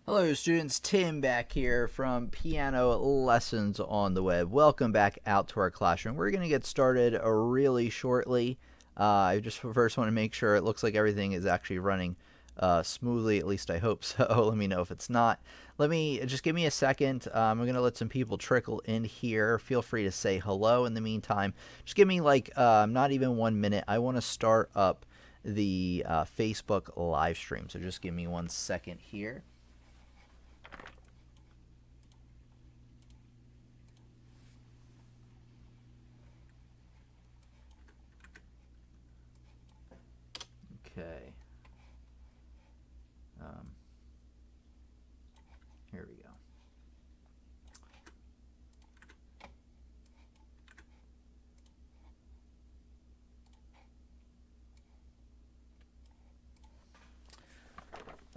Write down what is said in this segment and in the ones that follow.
Hello students, Tim back here from Piano Lessons on the Web. Welcome back out to our classroom. We're going to get started really shortly. I just first want to make sure it looks like everything is actually running smoothly, at least I hope so. Let me know if it's not. Just give me a second. I'm going to let some people trickle in here. Feel free to say hello in the meantime. Just give me like not even 1 minute. I want to start up the Facebook live stream, so just give me 1 second here. Okay. Here we go.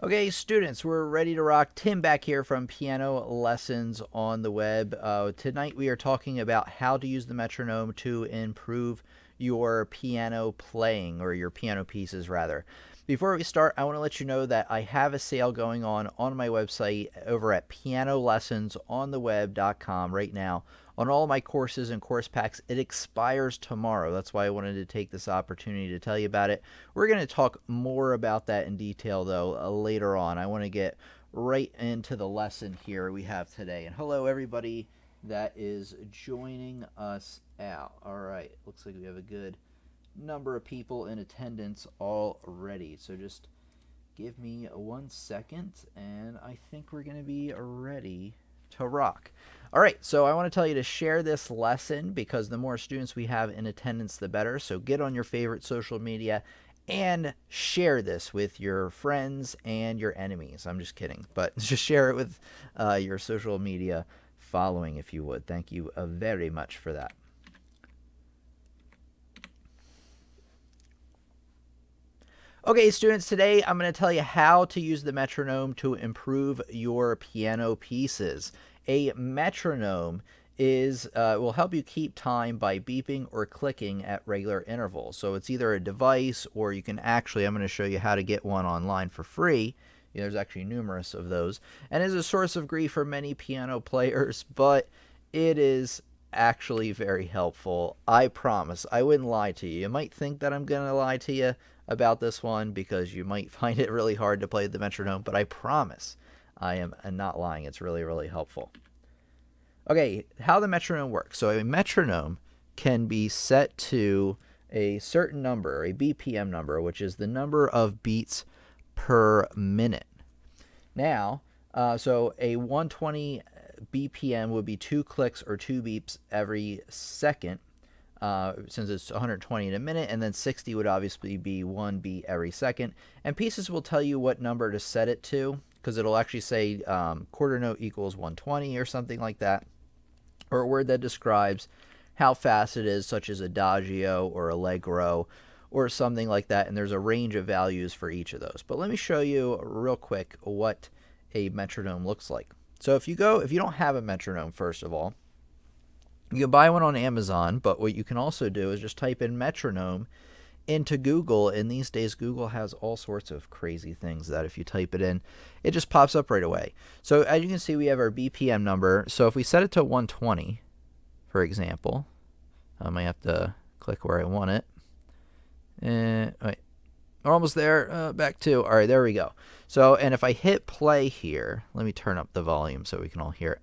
Okay, students, we're ready to rock. Tim back here from Piano Lessons on the Web. Tonight we are talking about how to use the metronome to improve your piano playing, or your piano pieces rather. Before we start, I want to let you know that I have a sale going on my website over at pianolessonsontheweb.com right now on all my courses and course packs. It expires tomorrow. That's why I wanted to take this opportunity to tell you about it. We're going to talk more about that in detail though later on. I want to get right into the lesson here we have today. And hello everybody that is joining us out. All right, looks like we have a good number of people in attendance already, so just give me 1 second and I think we're gonna be ready to rock. All right, so I want to tell you to share this lesson because the more students we have in attendance the better. So get on your favorite social media and share this with your friends and your enemies. I'm just kidding, but just share it with your social media following if you would. Thank you very much for that. Okay, students, today I'm going to tell you how to use the metronome to improve your piano pieces. A metronome will help you keep time by beeping or clicking at regular intervals. So it's either a device, or you can actually, I'm going to show you how to get one online for free. There's actually numerous of those, and is a source of grief for many piano players, but it is actually very helpful. I promise. I wouldn't lie to you. You might think that I'm going to lie to you about this one because you might find it really hard to play the metronome, but I promise I am not lying. It's really, really helpful. Okay, how the metronome works. So a metronome can be set to a certain number, a BPM number, which is the number of beats per minute. Now, so a 120 BPM would be 2 clicks or 2 beeps every second, since it's 120 in a minute, and then 60 would obviously be 1 beat every second. And Pieces will tell you what number to set it to, because it'll actually say quarter note equals 120 or something like that, or a word that describes how fast it is, such as adagio or allegro or something like that, and there's a range of values for each of those. But let me show you real quick what a metronome looks like. So if you don't have a metronome, first of all, you can buy one on Amazon, but what you can also do is just type in metronome into Google, and these days Google has all sorts of crazy things that if you type it in, it just pops up right away. So as you can see, we have our BPM number. So if we set it to 120, for example, I might have to click where I want it. Wait, we're almost there. Back to, all right, there we go. So, and if I hit play here, let me turn up the volume so we can all hear it.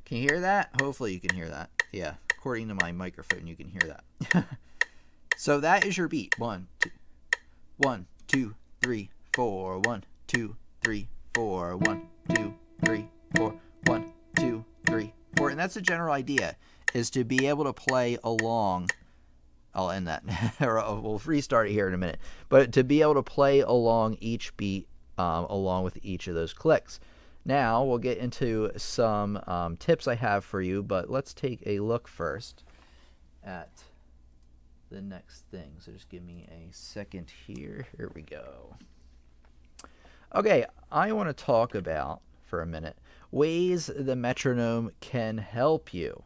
Can you hear that? Hopefully you can hear that. Yeah, according to my microphone, you can hear that. So that is your beat. 1, 2, 3, 4. 1, 2, 3, 4. 1, 2, 3, 4. 1, 2, 3, 4. And that's the general idea, is to be able to play along. I'll end that. We'll restart it here in a minute. But to be able to play along each beat, along with each of those clicks. Now we'll get into some tips I have for you, but let's take a look first at the next thing. So just give me a second here. Here we go. Okay, I want to talk about, for a minute, ways the metronome can help you.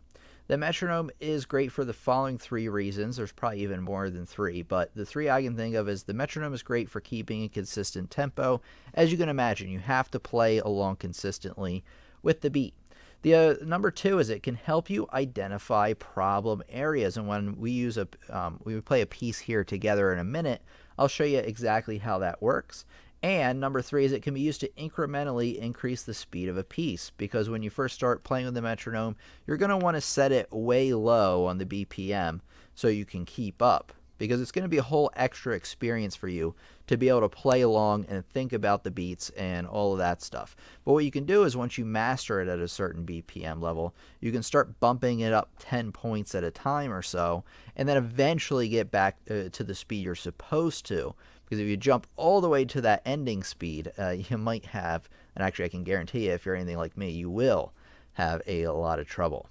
The metronome is great for the following 3 reasons. There's probably even more than 3, but the 3 I can think of is the metronome is great for keeping a consistent tempo. As you can imagine, you have to play along consistently with the beat. The number 2 is it can help you identify problem areas, and when we play a piece here together in a minute, I'll show you exactly how that works. And number 3 is it can be used to incrementally increase the speed of a piece, because when you first start playing with the metronome, you're going to want to set it way low on the BPM so you can keep up, because it's going to be a whole extra experience for you to be able to play along and think about the beats and all of that stuff. But what you can do is once you master it at a certain BPM level, you can start bumping it up 10 points at a time or so, and then eventually get back to the speed you're supposed to. Because if you jump all the way to that ending speed, you might have, and actually I can guarantee you if you're anything like me, you will have a lot of trouble.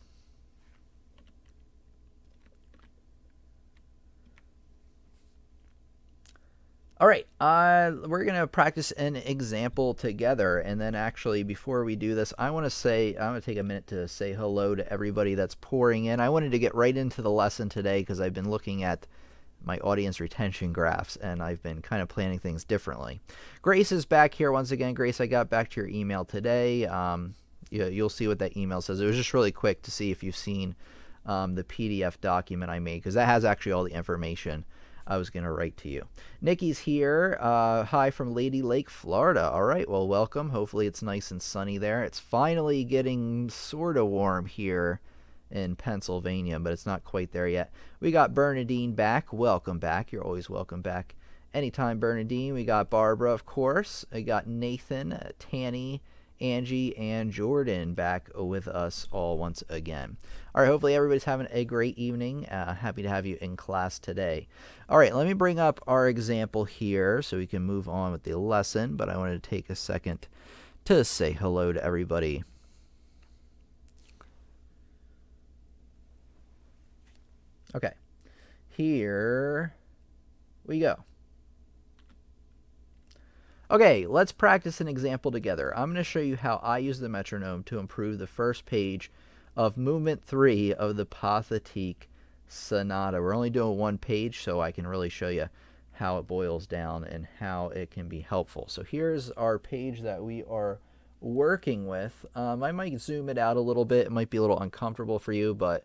All right, we're going to practice an example together, and then actually before we do this, I'm going to take a minute to say hello to everybody that's pouring in. I wanted to get right into the lesson today because I've been looking at my audience retention graphs, and I've been kind of planning things differently. Grace is back here once again. Grace, I got back to your email today. You'll see what that email says. It was just really quick to see if you've seen the PDF document I made, because that has actually all the information I was going to write to you. Nikki's here. Hi from Lady Lake, Florida. All right, well, welcome. Hopefully it's nice and sunny there. It's finally getting sort of warm here in Pennsylvania, but it's not quite there yet. We got Bernadine back. Welcome back. You're always welcome back anytime, Bernadine. We got Barbara, of course. We got Nathan, Tanny, Angie, and Jordan back with us all once again. All right, hopefully everybody's having a great evening. Happy to have you in class today. All right, let me bring up our example here so we can move on with the lesson, but I wanted to take a second to say hello to everybody. Okay, here we go. Okay, let's practice an example together. I'm going to show you how I use the metronome to improve the first page of movement 3 of the Pathétique Sonata. We're only doing 1 page, so I can really show you how it boils down and how it can be helpful. So here's our page that we are working with. I might zoom it out a little bit. It might be a little uncomfortable for you, but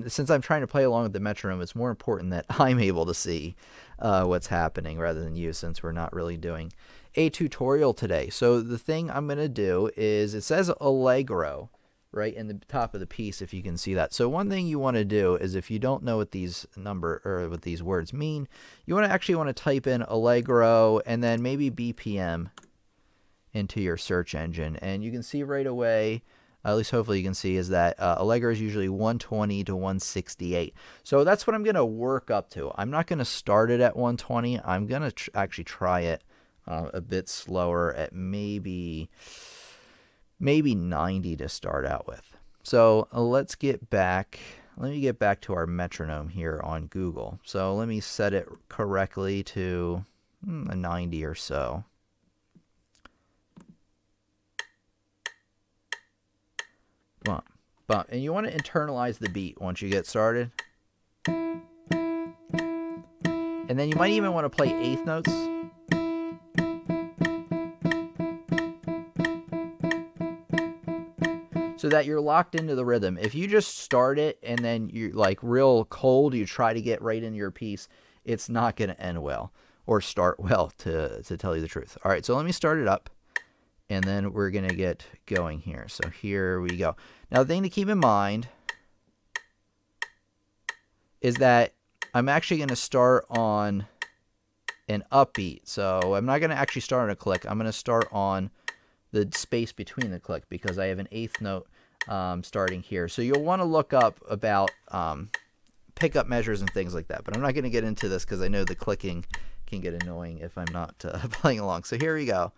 since I'm trying to play along with the metronome, it's more important that I'm able to see what's happening rather than you, since we're not really doing a tutorial today. So the thing I'm going to do is, it says Allegro right in the top of the piece, if you can see that. So one thing you want to do is, if you don't know what these what these words mean, you actually want to type in Allegro and then maybe BPM into your search engine, and you can see right away, at least hopefully you can see, is that Allegro is usually 120 to 168. So that's what I'm going to work up to. I'm not going to start it at 120. I'm going to actually try it a bit slower at maybe 90 to start out with. So let's get back. Let me get back to our metronome here on Google. So let me set it correctly to a 90 or so. Bump, bump. And you want to internalize the beat once you get started. And then you might even want to play eighth notes. So that you're locked into the rhythm. If you just start it and then you're like real cold, you try to get right into your piece, it's not going to end well or start well, to tell you the truth. All right, so let me start it up. And then we're going to get going here. So here we go. Now, the thing to keep in mind is that I'm actually going to start on an upbeat. So I'm not going to actually start on a click. I'm going to start on the space between the click, because I have an eighth note starting here. So you'll want to look up about pickup measures and things like that. But I'm not going to get into this because I know the clicking can get annoying if I'm not playing along. So here we go.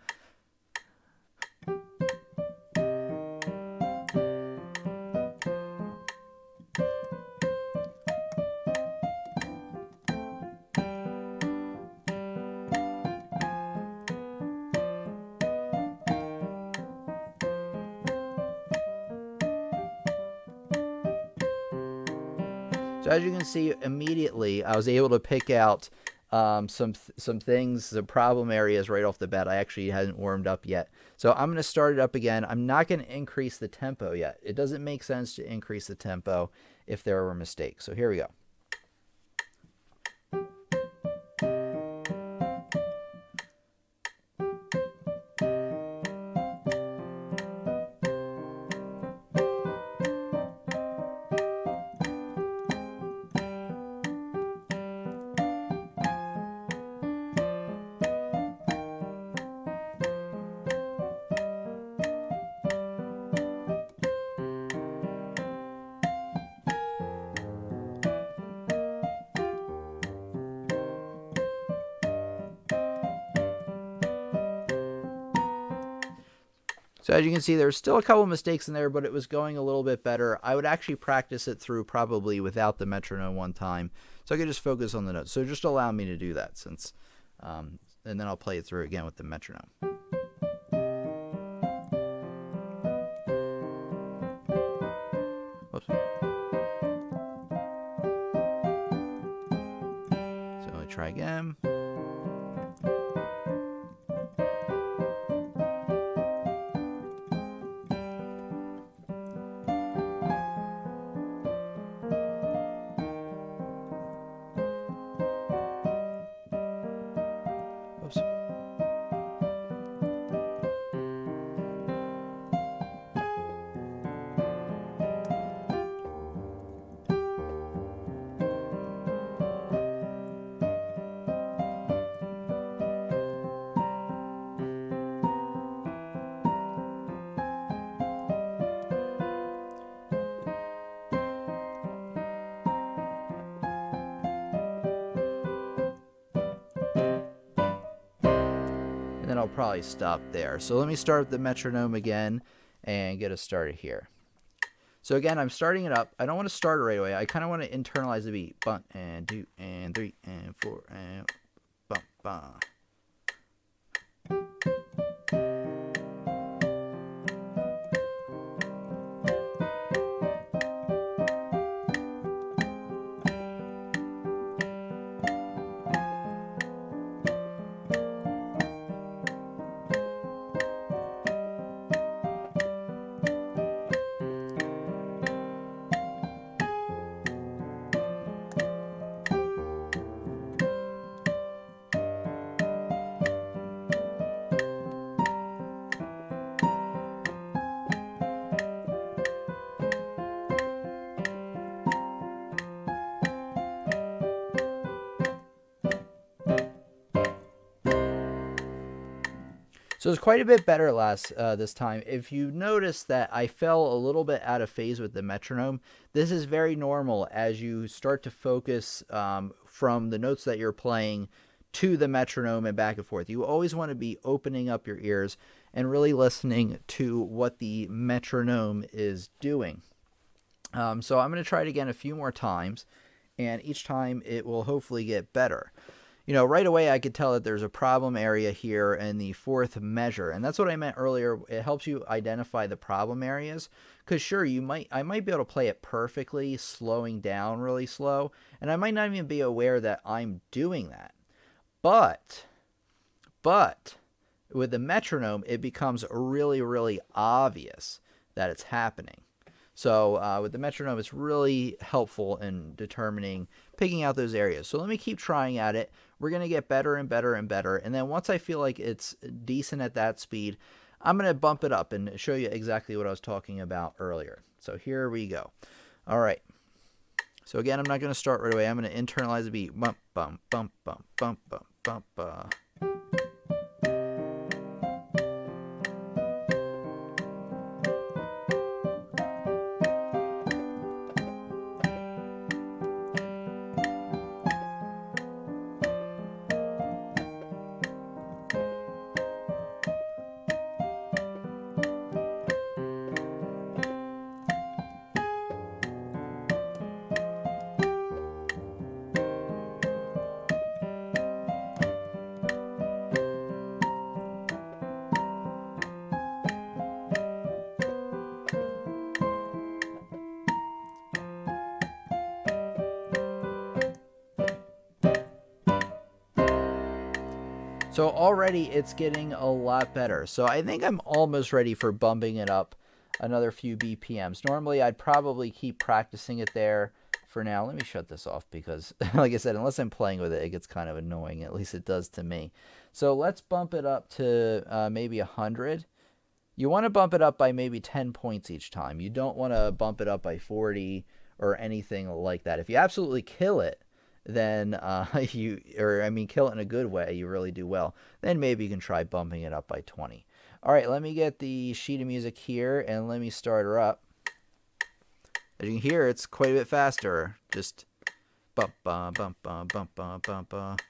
So as you can see, immediately I was able to pick out some things, the problem areas right off the bat. I actually hadn't warmed up yet. So I'm going to start it up again. I'm not going to increase the tempo yet. It doesn't make sense to increase the tempo if there were mistakes. So here we go. So as you can see, there's still a couple mistakes in there, but it was going a little bit better. I would actually practice it through probably without the metronome one time, so I could just focus on the notes. So just allow me to do that, since, and then I'll play it through again with the metronome. Whoops. So let me try again. Oops. And then I'll probably stop there. So let me start the metronome again and get us started here. So again, I'm starting it up. I don't want to start it right away. I kind of want to internalize the beat. 1 and 2 and 3 and 4 and bum bum. So it's quite a bit better this time. If you notice that I fell a little bit out of phase with the metronome, this is very normal as you start to focus from the notes that you're playing to the metronome and back and forth. You always want to be opening up your ears and really listening to what the metronome is doing. So I'm going to try it again a few more times, and each time it will hopefully get better. You know, right away I could tell that there's a problem area here in the fourth measure, and that's what I meant earlier. It helps you identify the problem areas, because sure, I might be able to play it perfectly, slowing down really slow, and I might not even be aware that I'm doing that. But with the metronome, it becomes really, really obvious that it's happening. So with the metronome, it's really helpful in picking out those areas. So let me keep trying at it. We're going to get better and better and better. And then once I feel like it's decent at that speed, I'm going to bump it up and show you exactly what I was talking about earlier. So here we go. All right. So again, I'm not going to start right away. I'm going to internalize the beat. Bump, bump, bump, bump, bump, bump, bump, bump. So already it's getting a lot better. So I think I'm almost ready for bumping it up another few BPMs. Normally I'd probably keep practicing it there for now. Let me shut this off because, like I said, unless I'm playing with it, it gets kind of annoying. At least it does to me. So let's bump it up to maybe 100. You want to bump it up by maybe 10 points each time. You don't want to bump it up by 40 or anything like that. If you absolutely kill it, then kill it in a good way, you really do well, then maybe you can try bumping it up by 20. All right, let me get the sheet of music here, and let me start her up. As you can hear, it's quite a bit faster. Just bump, bump, bump, bump, bump, bump, bump, bump.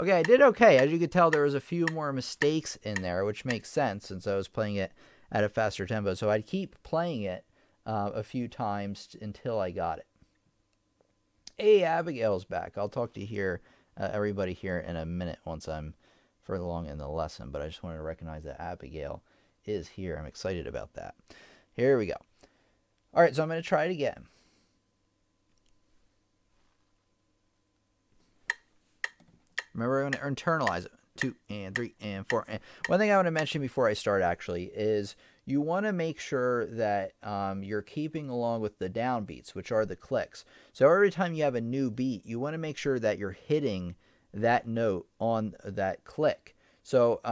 Okay, I did okay. As you could tell, there was a few more mistakes in there, which makes sense since I was playing it at a faster tempo. So I'd keep playing it a few times until I got it. Hey, Abigail's back. I'll talk to you here, everybody here in a minute once I'm further along in the lesson. But I just wanted to recognize that Abigail is here. I'm excited about that. Here we go. All right, so I'm going to try it again. Remember, I'm going to internalize it. 2 and 3 and 4. And one thing I want to mention before I start actually is you want to make sure that you're keeping along with the downbeats, which are the clicks. So every time you have a new beat, you want to make sure that you're hitting that note on that click. So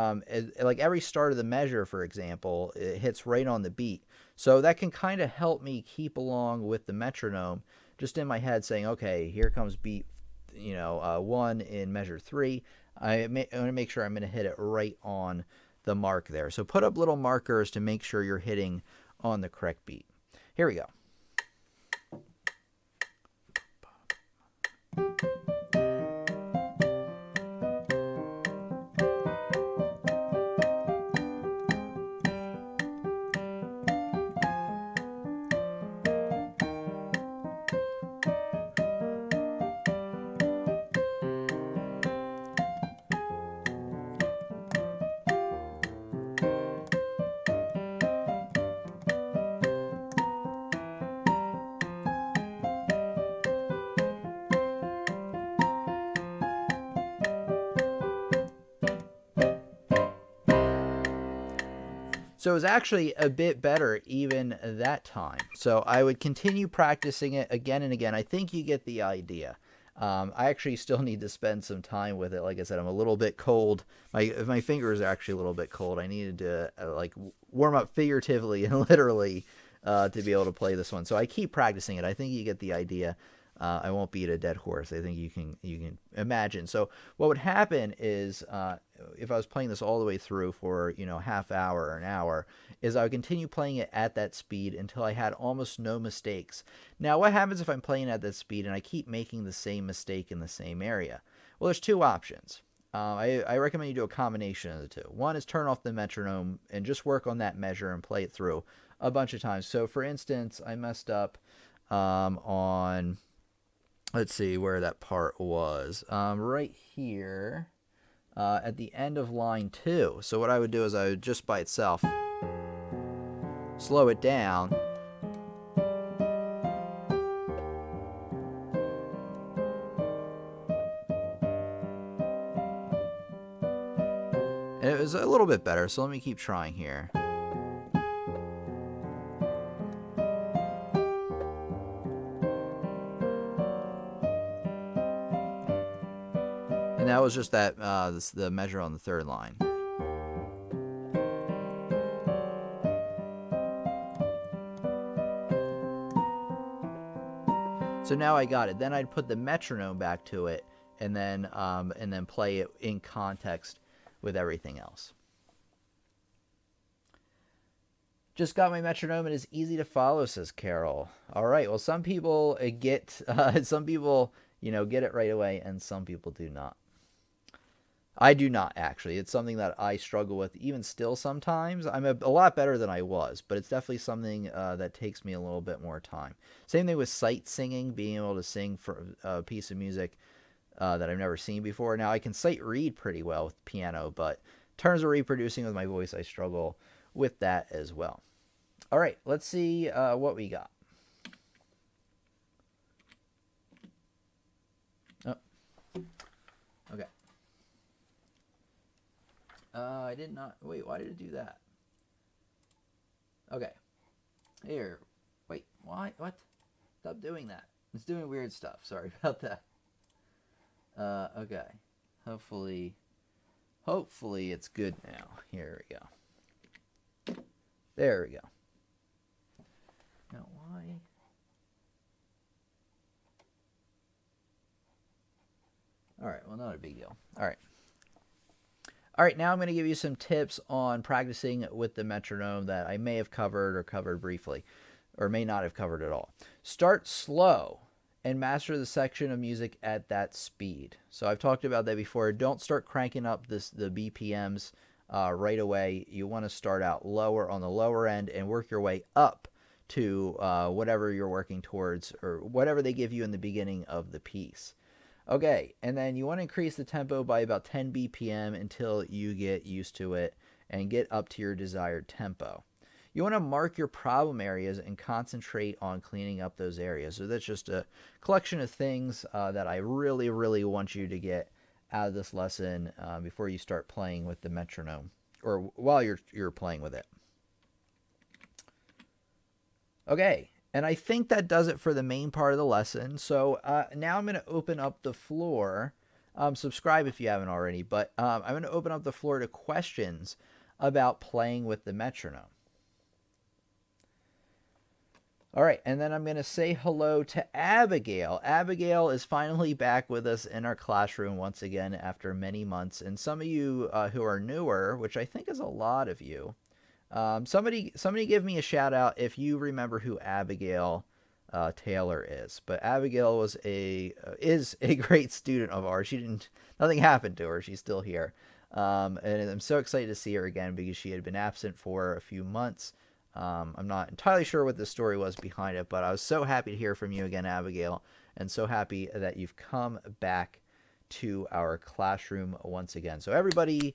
like every start of the measure, for example, it hits right on the beat. So that can kind of help me keep along with the metronome just in my head saying, okay, here comes beat 1 in measure 3. I want to make sure I'm going to hit it right on the mark there. So put up little markers to make sure you're hitting on the correct beat. Here we go. So it was actually a bit better even that time. So I would continue practicing it again and again. I think you get the idea. I actually still need to spend some time with it. Like I said, I'm a little bit cold. My fingers are actually a little bit cold. I needed to warm up figuratively and literally to be able to play this one. So I keep practicing it. I think you get the idea. I won't beat a dead horse. I think you can imagine. So what would happen is if I was playing this all the way through for half hour or an hour, is I would continue playing it at that speed until I had almost no mistakes. Now what happens if I'm playing at that speed and I keep making the same mistake in the same area? Well, there's two options. I recommend you do a combination of the two. One is turn off the metronome and just work on that measure and play it through a bunch of times. So for instance, I messed up on... Let's see where that part was. Right here at the end of line 2. So what I would do is I would just by itself slow it down. And it was a little bit better, so let me keep trying here. And that was just that the measure on the third line. So now I got it. Then I'd put the metronome back to it, and then play it in context with everything else. Just got my metronome and it's easy to follow, says Carol. All right. Well, some people some people, get it right away, and some people do not. I do not, actually. It's something that I struggle with even still sometimes. I'm a lot better than I was, but it's definitely something that takes me a little bit more time. Same thing with sight singing, being able to sing for a piece of music that I've never seen before. Now, I can sight read pretty well with piano, but in terms of reproducing with my voice, I struggle with that as well. All right, let's see what we got. Oh, okay. I did not... Wait, why did it do that? Okay. Here. Wait, why? What? Stop doing that. It's doing weird stuff. Sorry about that. Okay. Hopefully it's good now. Here we go. There we go. Now, why? All right, well, not a big deal. All right. All right, now I'm going to give you some tips on practicing with the metronome that I may have covered or covered briefly, or may not have covered at all. Start slow and master the section of music at that speed. So I've talked about that before. Don't start cranking up the BPMs right away. You want to start out lower on the lower end and work your way up to whatever you're working towards, or whatever they give you in the beginning of the piece. Okay, and then you want to increase the tempo by about 10 BPM until you get used to it and get up to your desired tempo. You want to mark your problem areas and concentrate on cleaning up those areas. So that's just a collection of things that I really, really want you to get out of this lesson before you start playing with the metronome, or while you're playing with it. Okay, and I think that does it for the main part of the lesson. So now I'm going to open up the floor. Subscribe if you haven't already, but I'm going to open up the floor to questions about playing with the metronome. All right, and then I'm going to say hello to Abigail. Abigail is finally back with us in our classroom once again after many months. And some of you who are newer, which I think is a lot of you, somebody give me a shout out if you remember who Abigail Taylor is. But Abigail is a great student of ours. Nothing happened to her. She's still here. And I'm so excited to see her again because she had been absent for a few months. I'm not entirely sure what the story was behind it, but I was so happy to hear from you again, Abigail, and so happy that you've come back to our classroom once again. So everybody,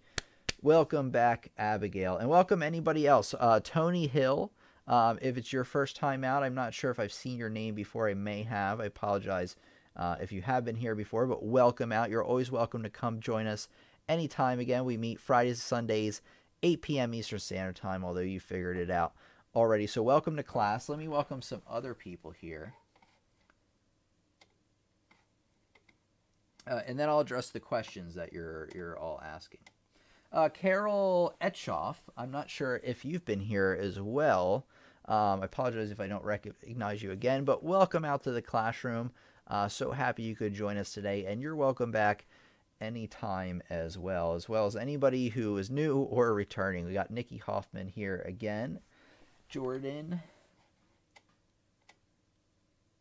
welcome back, Abigail, and welcome anybody else. Tony Hill, if it's your first time out, I'm not sure if I've seen your name before. I may have. I apologize if you have been here before, but welcome out. You're always welcome to come join us anytime. Again, we meet Fridays and Sundays, 8 p.m. Eastern Standard Time, although you figured it out already. So welcome to class. Let me welcome some other people here. And then I'll address the questions that you're all asking. Carol Etchoff, I'm not sure if you've been here as well. I apologize if I don't recognize you again, but welcome out to the classroom. So happy you could join us today, and you're welcome back anytime as well as anybody who is new or returning. We got Nikki Hoffman here again, Jordan,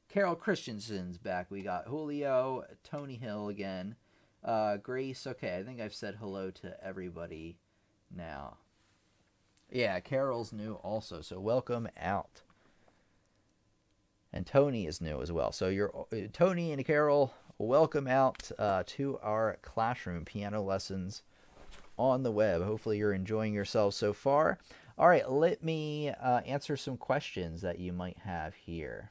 Carol Christensen's back. We got Julio, Tony Hill again, Grace. Okay, I think I've said hello to everybody now. Yeah, Carol's new also, so welcome out. And Tony is new as well. So you're Tony and Carol, welcome out to our classroom piano lessons on the web. Hopefully you're enjoying yourself so far. All right, let me answer some questions that you might have here.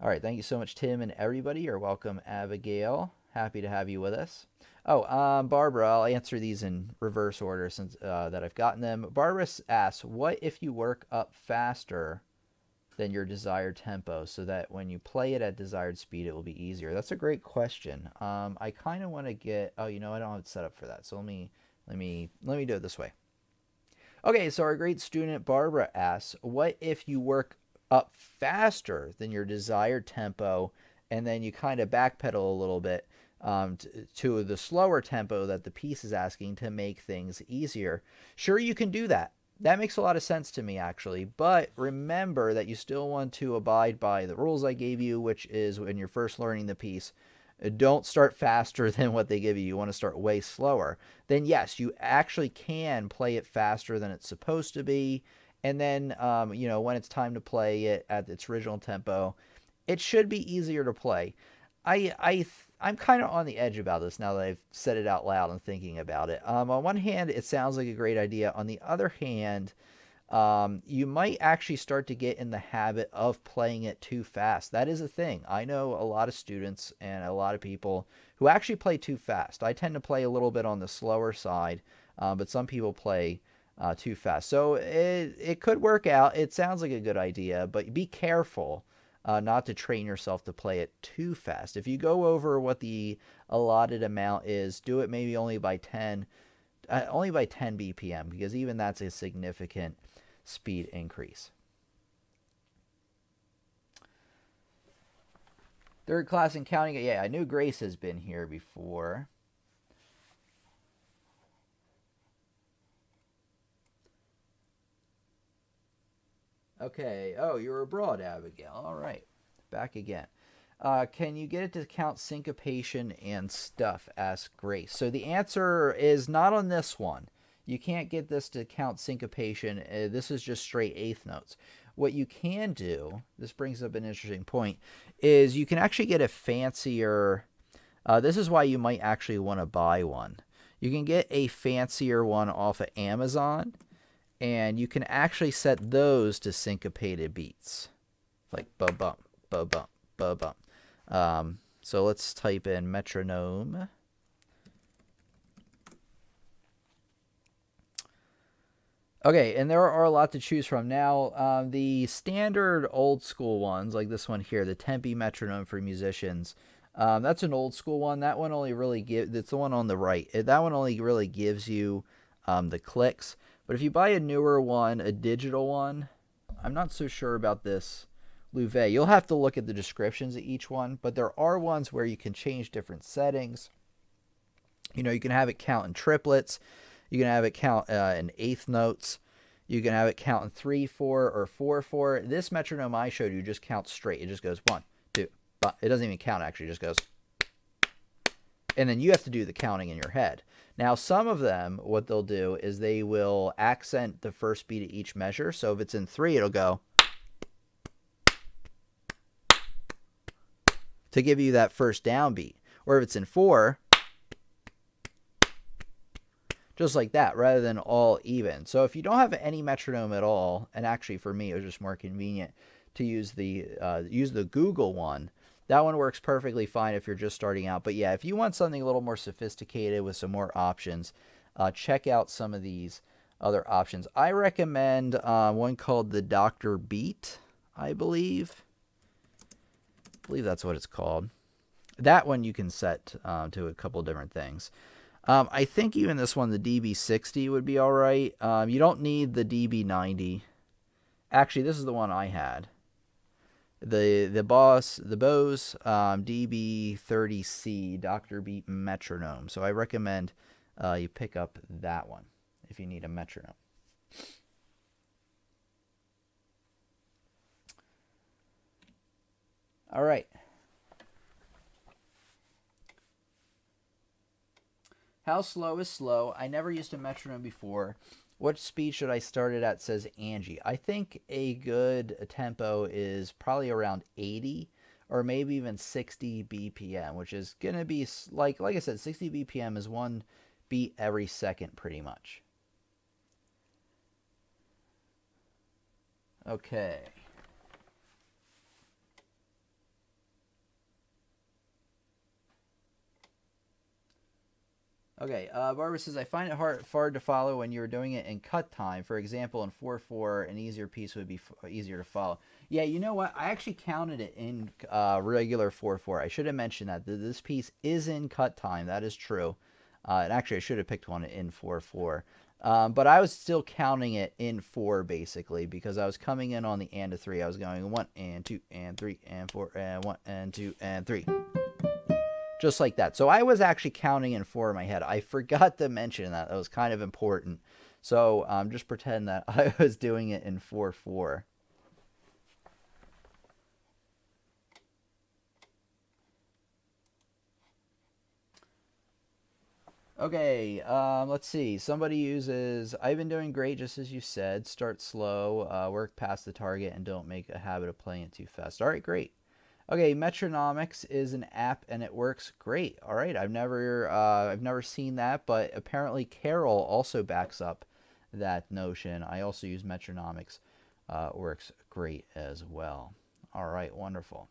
All right, thank you so much, Tim and everybody. You're welcome, Abigail. Happy to have you with us. Oh, Barbara, I'll answer these in reverse order since that I've gotten them. Barbara asks, what if you work up faster than your desired tempo so that when you play it at desired speed, it will be easier? That's a great question. I kind of want to get, I don't have it set up for that. So let me do it this way. Okay, so our great student Barbara asks, what if you work up faster than your desired tempo and then you kind of backpedal a little bit to the slower tempo that the piece is asking to make things easier. Sure, you can do that. That makes a lot of sense to me, actually. But remember that you still want to abide by the rules I gave you, which is when you're first learning the piece, don't start faster than what they give you. You want to start way slower. Then, yes, you actually can play it faster than it's supposed to be. And then, you know, when it's time to play it at its original tempo, it should be easier to play. I'm kind of on the edge about this now that I've said it out loud and thinking about it. On one hand, it sounds like a great idea. On the other hand, you might actually start to get in the habit of playing it too fast. That is a thing. I know a lot of students and a lot of people who actually play too fast. I tend to play a little bit on the slower side, but some people play too fast. So it could work out. It sounds like a good idea, but be careful. Not to train yourself to play it too fast. If you go over what the allotted amount is, do it maybe only by 10 BPM, because even that's a significant speed increase. Third class in counting. Yeah, I knew Grace has been here before. Okay. Oh, you're abroad, Abigail. All right. Back again. Can you get it to count syncopation and stuff? Asked Grace. So the answer is not on this one. You can't get this to count syncopation. This is just straight eighth notes. What you can do, this brings up an interesting point, is you can actually get a fancier... this is why you might actually want to buy one. You can get a fancier one off of Amazon. And you can actually set those to syncopated beats. Like ba-bum, ba-bum, ba-bum. So let's type in metronome. Okay, and there are a lot to choose from. Now, the standard old school ones, like this one here, the Tempe metronome for musicians, that's an old school one. That one only really gives, it's the one on the right. That one only really gives you the clicks. But if you buy a newer one, a digital one, I'm not so sure about this Louvet. You'll have to look at the descriptions of each one, but there are ones where you can change different settings. You know, you can have it count in triplets. You can have it count in eighth notes. You can have it count in 3/4 or 4/4. This metronome I showed you just counts straight. It just goes 1, 2, but it doesn't even count actually. It just goes. And then you have to do the counting in your head. Now, some of them, what they'll do is they will accent the first beat of each measure. So if it's in 3, it'll go to give you that first downbeat. Or if it's in 4, just like that, rather than all even. So if you don't have any metronome at all, and actually for me it was just more convenient to use the Google one. That one works perfectly fine if you're just starting out. But yeah, if you want something a little more sophisticated with some more options, check out some of these other options. I recommend one called the Dr. Beat, I believe. I believe that's what it's called. That one you can set to a couple different things. I think even this one, the DB60, would be all right. You don't need the DB90. Actually, this is the one I had. The Bose DB30C Dr. Beat metronome. So I recommend you pick up that one if you need a metronome. All right. How slow is slow? I never used a metronome before. What speed should I start it at, says Angie. I think a good tempo is probably around 80 or maybe even 60 BPM, which is going to be, like I said, 60 BPM is 1 beat every second pretty much. Okay. Okay, Barbara says, I find it hard to follow when you're doing it in cut time. For example, in 4/4, an easier piece would be easier to follow. Yeah, you know what? I actually counted it in regular 4/4. I should have mentioned that. This piece is in cut time. That is true. And actually, I should have picked one in 4/4. But I was still counting it in 4, basically, because I was coming in on the and to 3. I was going 1 and 2 and 3 and 4 and 1 and 2 and 3. just like that. So I was actually counting in 4 in my head. I forgot to mention that. That was kind of important. So just pretend that I was doing it in 4/4. Okay, let's see. Somebody uses, I've been doing great, just as you said. Start slow, work past the target, and don't make a habit of playing it too fast. All right, great. Okay, Metronomics is an app, and it works great. All right, I've never seen that, but apparently Carol also backs up that notion. I also use Metronomics. Works great as well. All right, wonderful.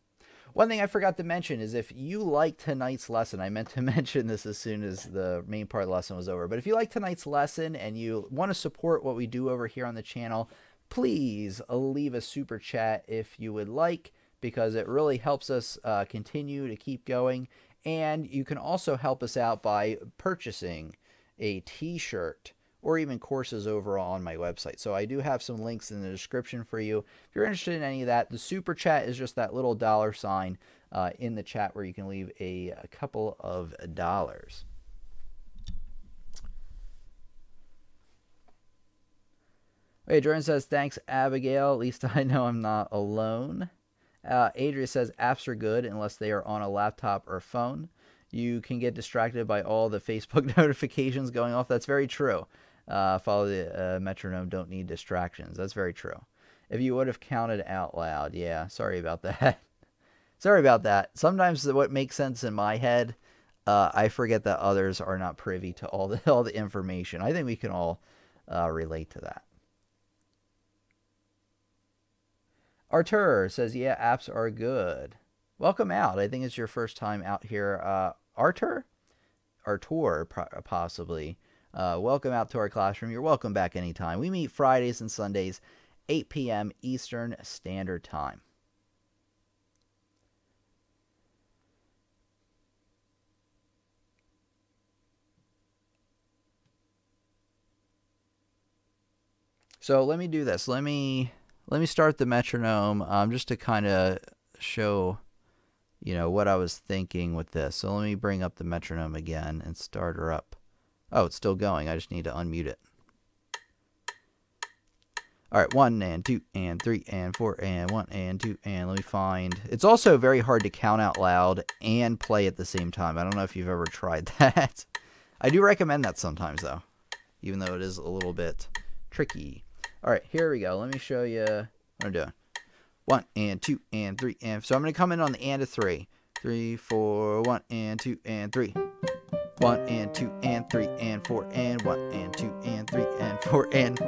One thing I forgot to mention is if you like tonight's lesson, I meant to mention this as soon as the main part of the lesson was over, but if you like tonight's lesson and you want to support what we do over here on the channel, please leave a super chat if you would like, because it really helps us continue to keep going. And you can also help us out by purchasing a t-shirt or even courses over on my website. So I do have some links in the description for you. If you're interested in any of that, the super chat is just that little $sign in the chat where you can leave a couple of dollars. Okay, Jordan says, thanks, Abigail. At least I know I'm not alone. Adria says, apps are good unless they are on a laptop or phone. You can get distracted by all the Facebook notifications going off. That's very true. Follow the metronome, don't need distractions. That's very true. If you would have counted out loud. Yeah, sorry about that. Sorry about that. Sometimes what makes sense in my head, I forget that others are not privy to all the information. I think we can all relate to that. Artur says, yeah, apps are good. Welcome out. I think it's your first time out here. Artur, possibly. Welcome out to our classroom. You're welcome back anytime. We meet Fridays and Sundays, 8 p.m. Eastern Standard Time. So let me do this. Let me start the metronome just to kind of show, what I was thinking with this. So let me bring up the metronome again and start her up. Oh, it's still going. I just need to unmute it. All right, 1 and 2 and 3 and 4 and 1 and 2 and let me find. It's also very hard to count out loud and play at the same time. I don't know if you've ever tried that. I do recommend that sometimes, though, even though it is a little bit tricky. All right, here we go. Let me show you what I'm doing. 1 and 2 and 3 and so I'm going to come in on the and of 3. 3, 4, 1 and 2 and 3. 1 and 2 and 3 and 4 and 1 and 2 and 3 and 4 and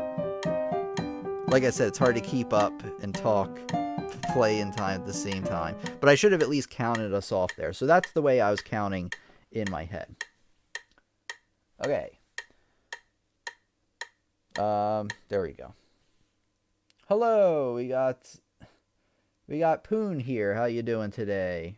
like I said, it's hard to keep up and talk, play in time at the same time. But I should have at least counted us off there. So that's the way I was counting in my head. Okay. There we go. Hello, we got Poon here. How you doing today?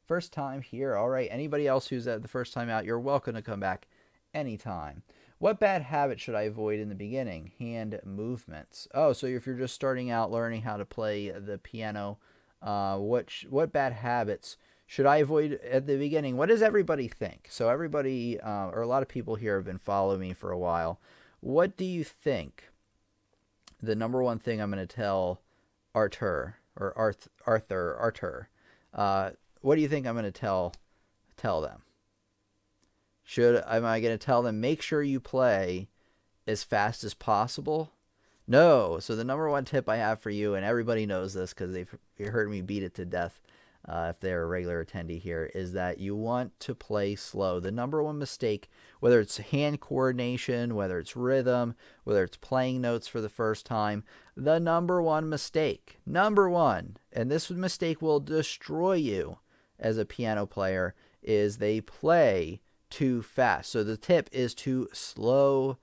First time here. All right. Anybody else who's at the first time out, you're welcome to come back anytime. What bad habit should I avoid in the beginning? Hand movements. Oh, so if you're just starting out learning how to play the piano, what bad habits should I avoid at the beginning? What does everybody think? So everybody, or a lot of people here have been following me for a while. What do you think the number one thing I'm going to tell Artur? What do you think I'm going to tell them? Am I going to tell them, make sure you play as fast as possible? No. So the number one tip I have for you, and everybody knows this because they've heard me beat it to death if they're a regular attendee here, is that you want to play slow. The number one mistake, whether it's hand coordination, whether it's rhythm, whether it's playing notes for the first time, the number one mistake, and this mistake will destroy you as a piano player, is they play too fast. So the tip is to slow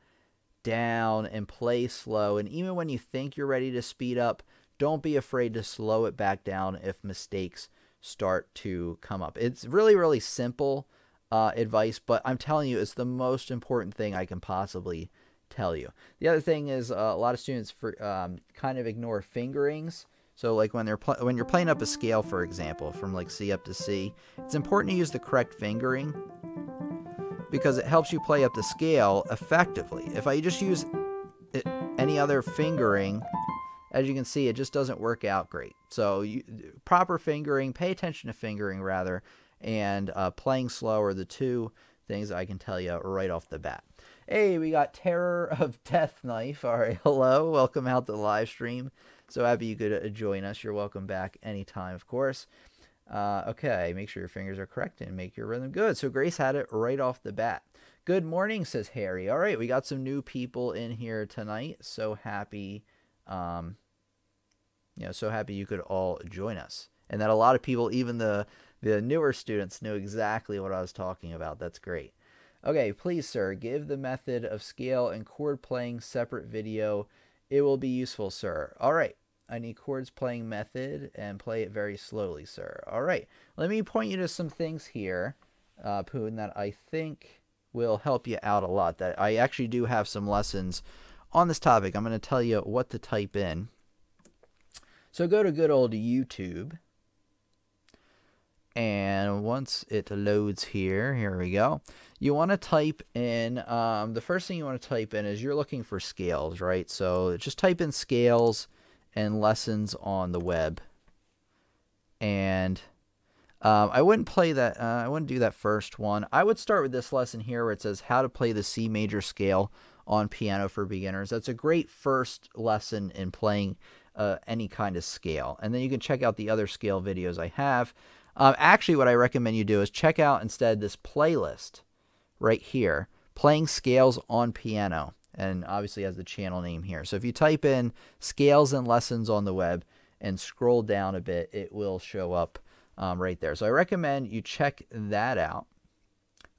down and play slow. And even when you think you're ready to speed up, don't be afraid to slow it back down if mistakes start to come up. It's really, really simple advice, but I'm telling you, it's the most important thing I can possibly tell you. The other thing is a lot of students kind of ignore fingerings. So like when you're playing up a scale, for example, from like C up to C, it's important to use the correct fingering because it helps you play up the scale effectively. If I just use any other fingering, as you can see, it just doesn't work out great. So proper fingering, pay attention to fingering rather, and playing slow are the two things I can tell you right off the bat. Hey, we got Terror of Death Knife. All right, hello, welcome out to the live stream. So happy you could join us. You're welcome back anytime, of course. Okay, make sure your fingers are correct and make your rhythm good. So Grace had it right off the bat. Good morning, says Harry. All right, we got some new people in here tonight. So happy, so happy you could all join us. And that a lot of people, even the newer students, knew exactly what I was talking about. That's great. Okay, please, sir, give the method of scale and chord playing separate video. It will be useful, sir. All right. I need chords playing method and play it very slowly, sir. All right. Let me point you to some things here, Poon, that I think will help you out a lot. That I actually do have some lessons on this topic. I'm going to tell you what to type in. So go to good old YouTube. And once it loads here we go. You want to type in, the first thing you want to type in is you're looking for scales, right? So just type in scales and lessons on the web. And I wouldn't play that, I wouldn't do that first one. I would start with this lesson here where it says how to play the C major scale on piano for beginners. That's a great first lesson in playing any kind of scale. And then you can check out the other scale videos I have. Actually, what I recommend you do is check out instead this playlist right here, playing scales on piano, and obviously has the channel name here. So if you type in scales and lessons on the web and scroll down a bit, it will show up right there. So I recommend you check that out.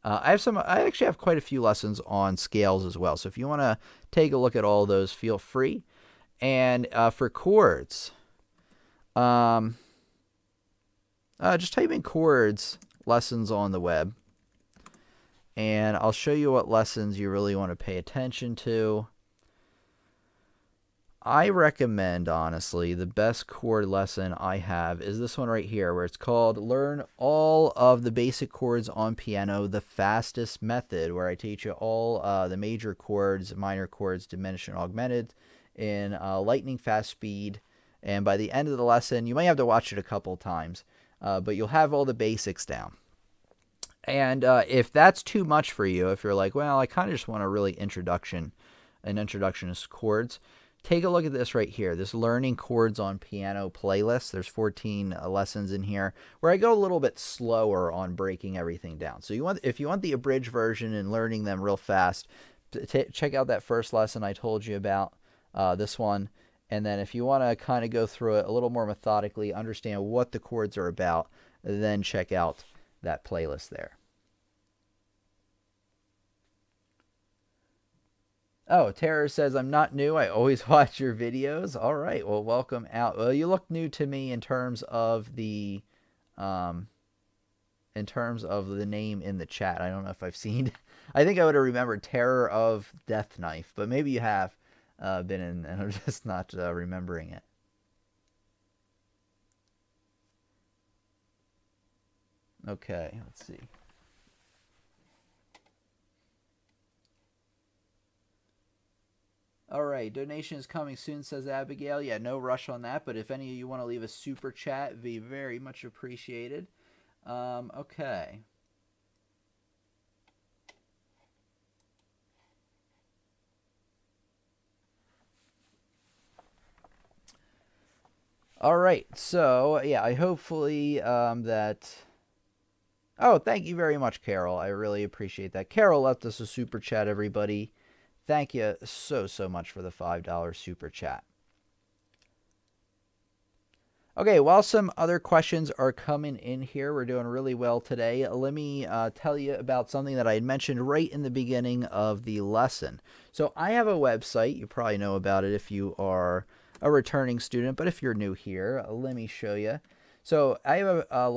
I actually have quite a few lessons on scales as well. So if you want to take a look at all those, feel free. And for chords, just type in chords lessons on the web, and I'll show you what lessons you really want to pay attention to. I recommend, honestly, the best chord lesson I have is this one right here, where it's called Learn All of the Basic Chords on Piano the Fastest Method, where I teach you all the major chords, minor chords, diminished and augmented in lightning fast speed. And by the end of the lesson, you might have to watch it a couple times. But you'll have all the basics down. And if that's too much for you, if you're like, well, I kind of just want a really an introduction to chords, take a look at this right here, this Learning Chords on Piano playlist. There's 14 lessons in here where I go a little bit slower on breaking everything down. So if you want the abridged version and learning them real fast, check out that first lesson I told you about, this one. And then if you want to kind of go through it a little more methodically, understand what the chords are about, then check out that playlist there. Oh, Tara says, I'm not new. I always watch your videos. All right. Well, welcome out. Well, you look new to me in terms of the name in the chat. I don't know if I've seen. I think I would have remembered Terror of Death Knife, but maybe you have. Been in, and I'm just not remembering it. Okay, let's see. All right, donation is coming soon, says Abigail. Yeah, no rush on that, but if any of you want to leave a super chat, it'd be very much appreciated. Okay. All right, so yeah, I hopefully that. Oh, thank you very much, Carol. I really appreciate that. Carol left us a super chat, everybody. Thank you so much for the $5 super chat. Okay, while some other questions are coming in here, we're doing really well today. Let me tell you about something that I had mentioned right in the beginning of the lesson. So I have a website. You probably know about it if you are a returning student, but if you're new here, let me show you. So I have I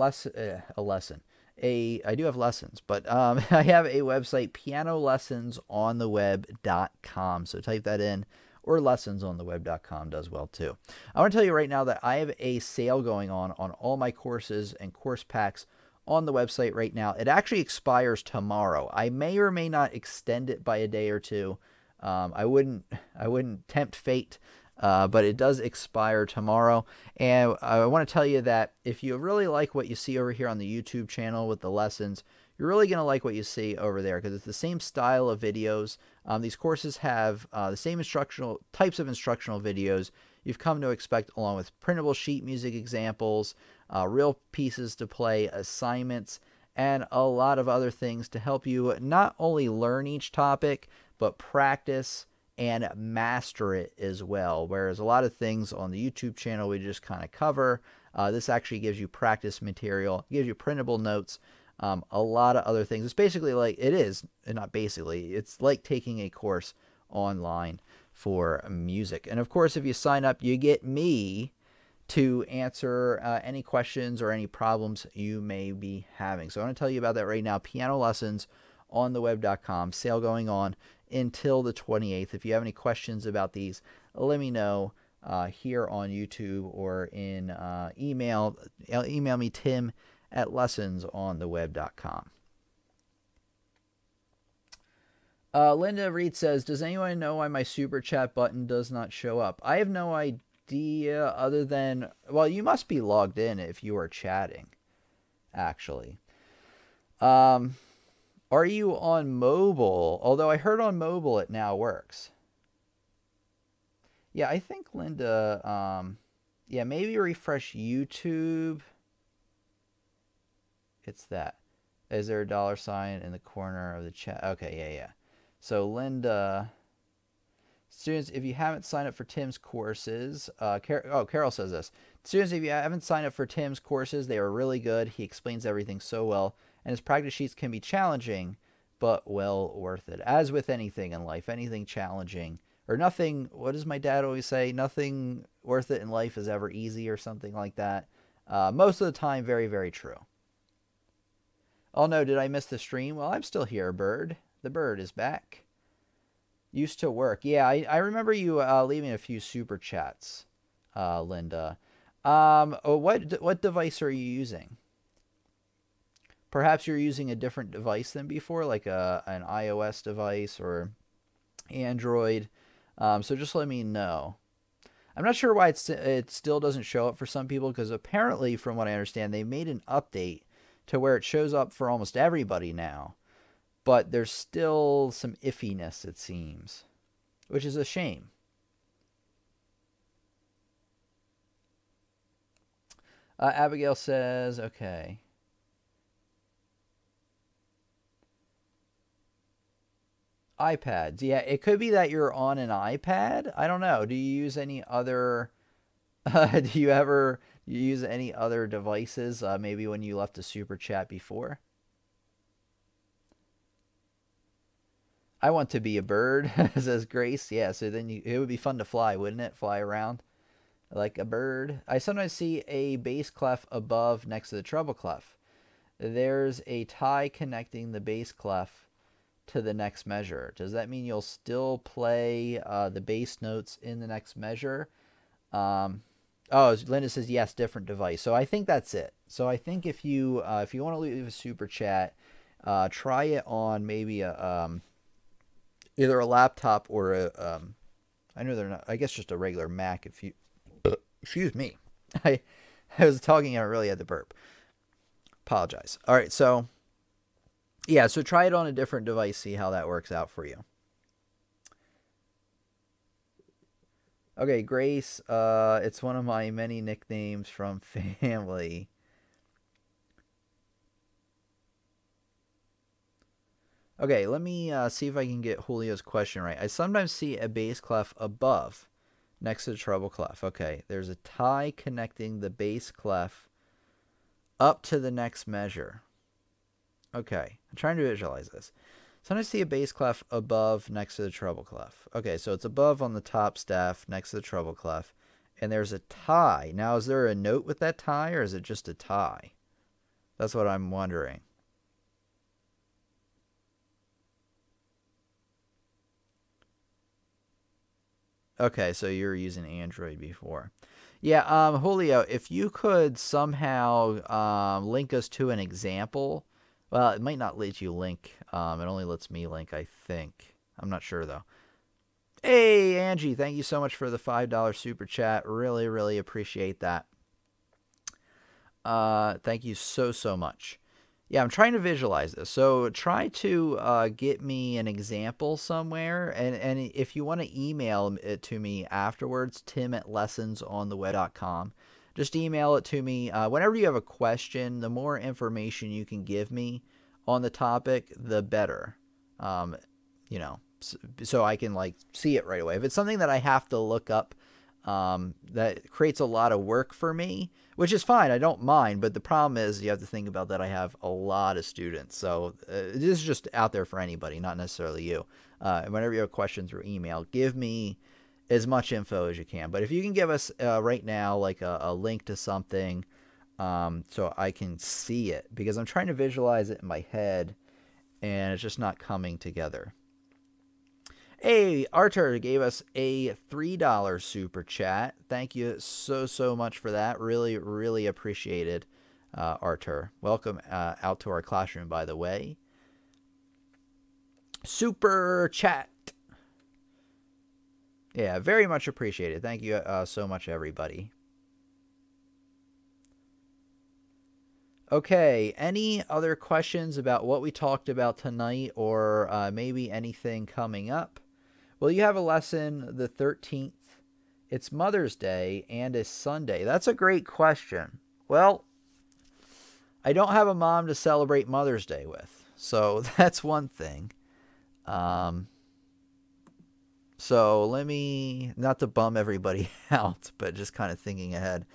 do have lessons, but I have a website, pianolessonsontheweb.com. So type that in or lessonsontheweb.com does well too. I want to tell you right now that I have a sale going on all my courses and course packs on the website right now. It actually expires tomorrow. I may or may not extend it by a day or two. I wouldn't tempt fate, but it does expire tomorrow. And I want to tell you that if you really like what you see over here on the YouTube channel with the lessons, you're really going to like what you see over there because it's the same style of videos. These courses have the same types of instructional videos you've come to expect, along with printable sheet music examples, real pieces to play, assignments, and a lot of other things to help you not only learn each topic, but practice and master it as well. Whereas a lot of things on the YouTube channel we just kind of cover, this actually gives you practice material, gives you printable notes, a lot of other things. It's basically like, it's like taking a course online for music. And of course, if you sign up, you get me to answer any questions or any problems you may be having. So I want to tell you about that right now. Piano lessons on the web.com, sale going on until the 28th. If you have any questions about these, let me know here on YouTube or in email. Email me, tim@lessonsontheweb.com. Linda Reed says, does anyone know why my super chat button does not show up? I have no idea other than, well, you must be logged in if you are chatting, actually. Are you on mobile? Although I heard on mobile it now works. Yeah, I think Linda, yeah, maybe refresh YouTube. It's that. Is there a $ in the corner of the chat? Okay, yeah. So Linda, students, if you haven't signed up for Tim's courses, Carol says this. Students, if you haven't signed up for Tim's courses, they are really good. He explains everything so well, and his practice sheets can be challenging, but well worth it. As with anything in life, anything challenging, or nothing, what does my dad always say? Nothing worth it in life is ever easy, or something like that. Most of the time, very, very true. Oh no, did I miss the stream? Well, I'm still here, Bird. The bird is back. Used to work. Yeah, I remember you leaving a few super chats, Linda. What device are you using? Perhaps you're using a different device than before, like an iOS device or Android. So just let me know. I'm not sure why it still doesn't show up for some people, because apparently, from what I understand, they made an update to where it shows up for almost everybody now. But there's still some iffiness, it seems, which is a shame. Abigail says, okay. iPads. Yeah, it could be that you're on an iPad. I don't know. Do you use any other... do you ever use any other devices, maybe when you left a super chat before? I want to be a bird, says Grace. Yeah, so then it would be fun to fly, wouldn't it? Fly around like a bird. I sometimes see a bass clef above next to the treble clef. There's a tie connecting the bass clef to the next measure. Does that mean you'll still play the bass notes in the next measure? Oh, Linda says yes, different device. So I think that's it. So I think if you want to leave a super chat, try it on maybe a either a laptop or a I know they're not. I guess just a regular Mac. If you excuse me, I was talking. I really had to burp. Apologize. All right, so yeah, so try it on a different device. See how that works out for you. Okay, Grace. It's one of my many nicknames from family. Okay, let me see if I can get Julio's question right. I sometimes see a bass clef above, next to the treble clef. Okay, there's a tie connecting the bass clef up to the next measure. Okay, I'm trying to visualize this. Sometimes I see a bass clef above, next to the treble clef. Okay, so it's above on the top staff, next to the treble clef, and there's a tie. Now, is there a note with that tie, or is it just a tie? That's what I'm wondering. Okay, so you were using Android before. Yeah, Julio, if you could somehow link us to an example. Well, it might not let you link. It only lets me link, I think. I'm not sure, though. Hey, Angie, thank you so much for the $5 super chat. Really, really appreciate that. Thank you so much. Yeah, I'm trying to visualize this. So try to get me an example somewhere. And if you want to email it to me afterwards, tim@lessonsontheweb.com. Just email it to me. Whenever you have a question, the more information you can give me on the topic, the better. You know, so I can like see it right away. If it's something that I have to look up, that creates a lot of work for me, which is fine. I don't mind. But the problem is you have to think about that I have a lot of students. So this is just out there for anybody, not necessarily you. Whenever you have a question through email, give me as much info as you can. But if you can give us right now like a link to something so I can see it, because I'm trying to visualize it in my head and it's just not coming together. Hey, Arthur gave us a $3 super chat. Thank you so much for that. Really, really appreciated, Arthur. Welcome out to our classroom, by the way. Super chat. Yeah, very much appreciated. Thank you so much, everybody. Okay, any other questions about what we talked about tonight, or maybe anything coming up? Well, you have a lesson the 13th. It's Mother's Day and it's Sunday. That's a great question. Well, I don't have a mom to celebrate Mother's Day with, so that's one thing. So let me, not to bum everybody out, but just kind of thinking ahead.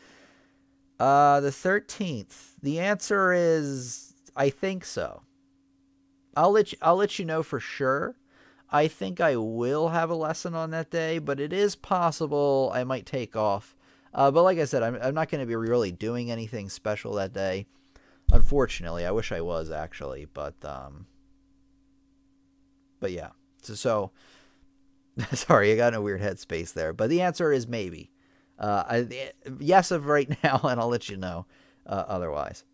The 13th. The answer is, I think so. I'll let you know for sure. I think I will have a lesson on that day, but it is possible I might take off. But like I said, I'm not going to be really doing anything special that day. Unfortunately, I wish I was actually, but yeah. So sorry, I got in a weird headspace there. But the answer is maybe. Yes of right now, and I'll let you know otherwise.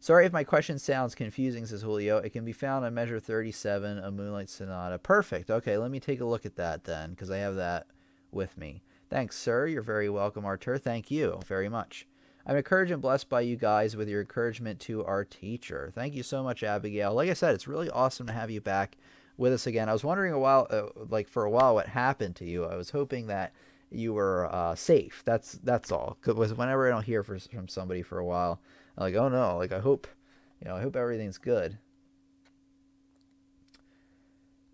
Sorry if my question sounds confusing, says Julio. It can be found on measure 37, a Moonlight Sonata. Perfect. Okay, let me take a look at that then, because I have that with me. Thanks, sir. You're very welcome, Artur. Thank you very much. I'm encouraged and blessed by you guys with your encouragement to our teacher. Thank you so much, Abigail. Like I said, it's really awesome to have you back with us again. I was wondering for a while what happened to you. I was hoping that you were safe. That's all. Because whenever I don't hear from somebody for a while, I'm like, oh no, like I hope everything's good.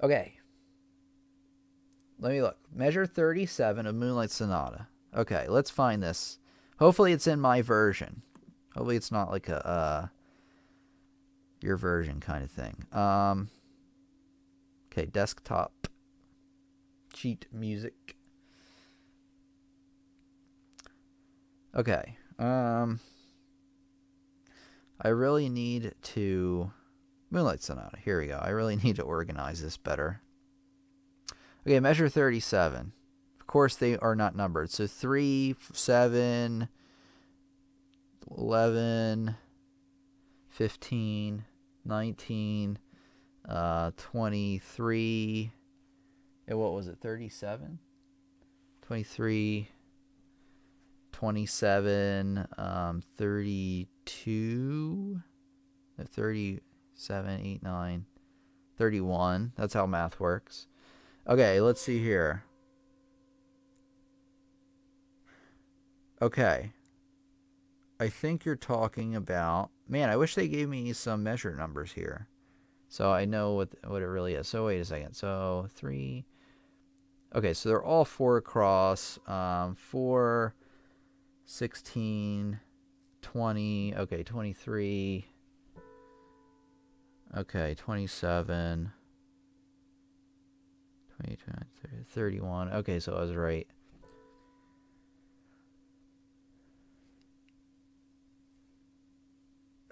Okay. Let me look. Measure 37 of Moonlight Sonata. Okay, let's find this. Hopefully it's in my version. Hopefully it's not like your version kind of thing. Okay, desktop. Cheat music. Okay. I really need to... Moonlight Sonata. Here we go. I really need to organize this better. Okay, measure 37. Of course, they are not numbered. So 3, 7, 11, 15, 19, 23... And what was it? 37? 23... 27, 32, 37, 8, 9, 31. That's how math works. Okay, let's see here. Okay. I think you're talking about... Man, I wish they gave me some measure numbers here, so I know what it really is. So wait a second. So 3... Okay, so they're all 4 across. 4... 16, 20, okay, 23, okay, 27, 20, 31, okay, so I was right.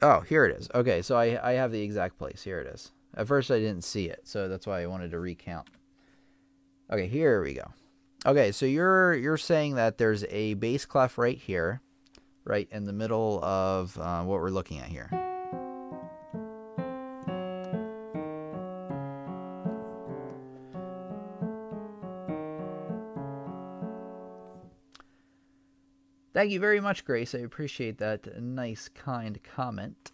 Oh, here it is. Okay, so I have the exact place. Here it is. At first I didn't see it, so that's why I wanted to recount. Okay, here we go. Okay, so you're saying that there's a bass clef right here, right in the middle of what we're looking at here. Thank you very much, Grace. I appreciate that nice, kind comment.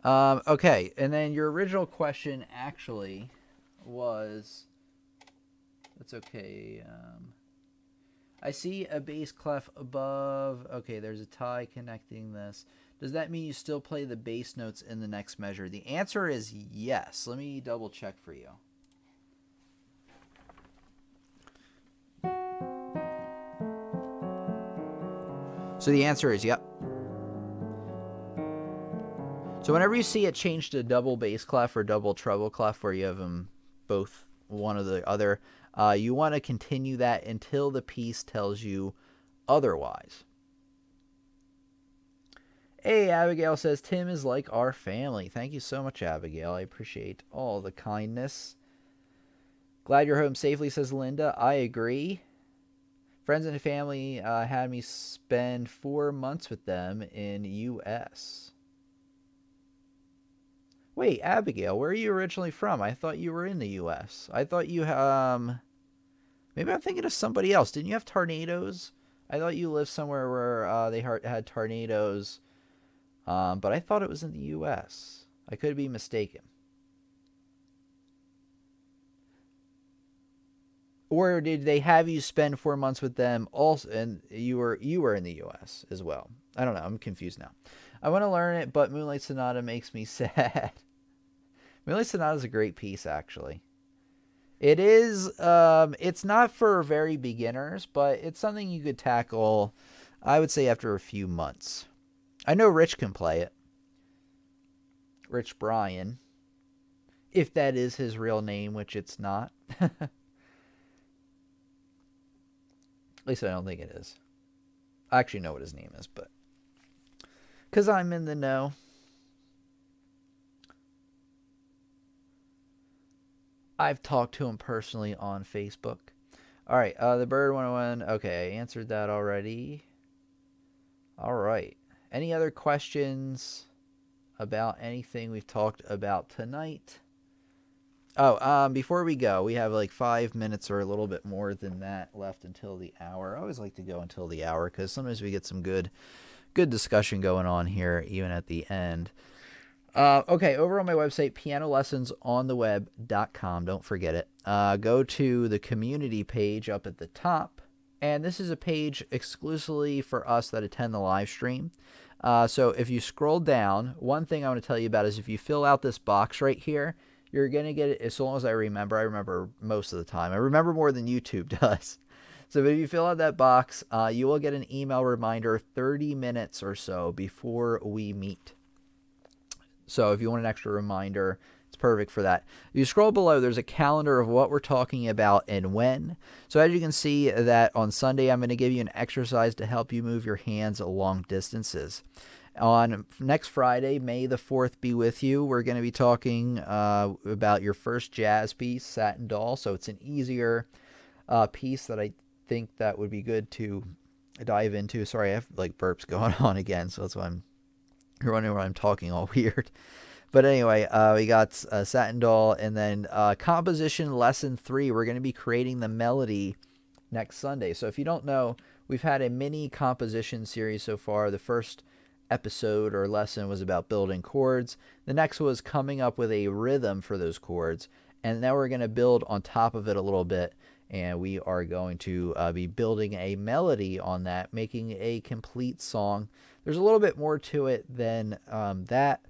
Okay, and then your original question actually was... That's okay. I see a bass clef above. Okay, there's a tie connecting this. Does that mean you still play the bass notes in the next measure? The answer is yes. Let me double check for you. So the answer is yep. So whenever you see it change to double bass clef or double treble clef, where you have them both one or the other, you want to continue that until the piece tells you otherwise. Hey, Abigail says, Tim is like our family. Thank you so much, Abigail. I appreciate all the kindness. Glad you're home safely, says Linda. I agree. Friends and family had me spend 4 months with them in U.S. Wait, Abigail, where are you originally from? I thought you were in the U.S. I thought you, maybe I'm thinking of somebody else. Didn't you have tornadoes? I thought you lived somewhere where they had tornadoes, but I thought it was in the U.S. I could be mistaken. Or did they have you spend 4 months with them also, and you were in the U.S. as well? I don't know. I'm confused now. I want to learn it, but Moonlight Sonata makes me sad. Moonlight Sonata is a great piece, actually. It is. It's not for very beginners, but it's something you could tackle, I would say, after a few months. I know Rich can play it. Rich Brian. If that is his real name, which it's not. At least I don't think it is. I actually know what his name is, but... because I'm in the know. I've talked to him personally on Facebook. All right, the Bird 101. Okay, I answered that already. All right. Any other questions about anything we've talked about tonight? Oh, before we go, we have like 5 minutes or a little bit more than that left until the hour. I always like to go until the hour because sometimes we get some good discussion going on here, even at the end. Okay, over on my website, pianolessonsontheweb.com. Don't forget it. Go to the community page up at the top, and this is a page exclusively for us that attend the live stream. So if you scroll down, one thing I want to tell you about is if you fill out this box right here, you're going to get it as long as I remember. I remember most of the time. I remember more than YouTube does. So if you fill out that box, you will get an email reminder 30 minutes or so before we meet. So if you want an extra reminder, it's perfect for that. If you scroll below, there's a calendar of what we're talking about and when. So as you can see that on Sunday, I'm going to give you an exercise to help you move your hands long distances. On next Friday, May the 4th be with you, we're going to be talking about your first jazz piece, Satin Doll. So it's an easier piece that I think that would be good to dive into. Sorry, I have like burps going on again, so that's why you're wondering why I'm talking all weird. But anyway, we got Satin Doll, and then composition lesson 3. We're going to be creating the melody next Sunday. So if you don't know, we've had a mini composition series so far. The first episode or lesson was about building chords. The next was coming up with a rhythm for those chords. And now we're going to build on top of it a little bit. And we are going to be building a melody on that, making a complete song. There's a little bit more to it than that.